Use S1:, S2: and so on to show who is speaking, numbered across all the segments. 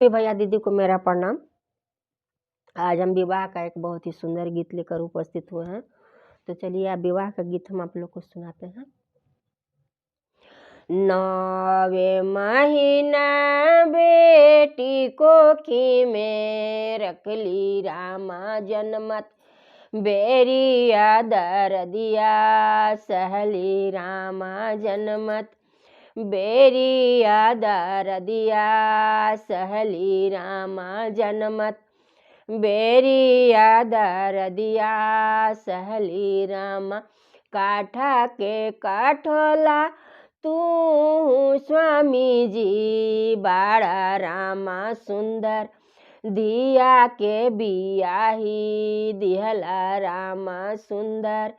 S1: सभी भैया दीदी को मेरा प्रणाम। आज हम विवाह का एक बहुत ही सुंदर गीत लेकर उपस्थित हुए हैं। तो चलिए आप विवाह का गीत हम आप लोग को सुनाते हैं। नौवे महीना बेटी कोखी में रखली रामा जनमत, बेरिया दरदिया सहली रामा जनमत, बेरिया दरदिया सहली रामा जनमत, बेरिया दरदिया सहली रामा। काठा के काठोला तू स्वामी जी बाड़ा रामा सुंदर, दिया के बियाही दिहला रामा सुंदर,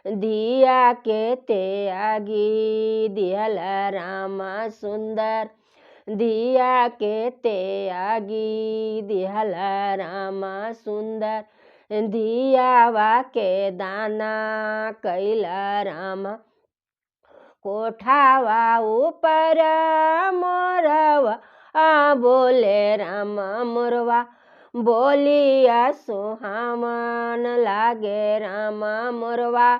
S1: दिया के त्यागी दिहला रामा सुंदर, दिया के त्यागी दिहला रामा सुंदर, दियावा के दाना कैला रामा। कोठावा ऊपर मोरवा बोले रामा मोरवा, बोलिया सुहावन लागे रामा मोरवा,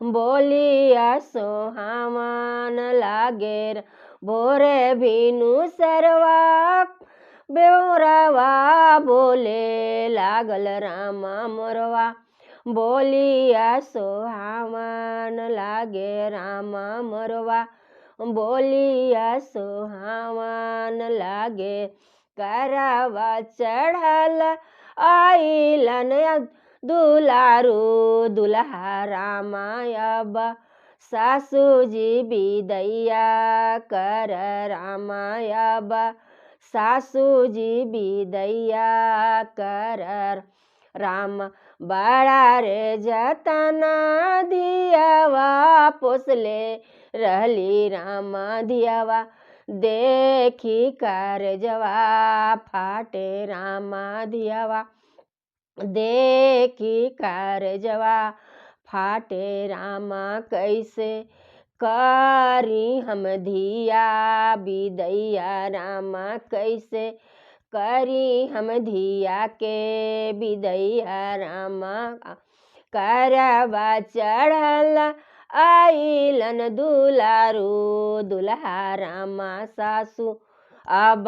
S1: बोलिया सुहावन लागे। भोरे भीनु सरवा बेवरवा बोले लागल रामा मोरवा, बोलिया सुहावन लागे रामा मोरवा, बोलिया सुहावन लागे। करवा चढ़ल आइलन दुलारू दुल्हा रामा, अब सासू जी बिदैया कर रामा, अब सासू जी बिदैया कर राम। बड़ा रे जतना दियावा पोसले रहली रामा दियावा, देखी कारजवा फाटे रामा दियावा, देखी कारजवा फाटे रामा। कैसे करी हम धिया बिदैया रामा, कैसे करी हम धिया के बिदैया रामा। करवा चढ़ल आइलन दुलारू दुल्हा रामा सासू, अब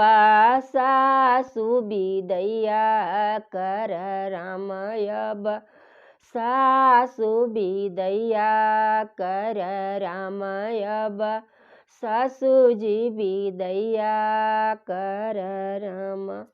S1: सासू बिदैया कर रामा, अब सासू बिदैया कर रामा, अब सासू जी बिदैया कर रामा।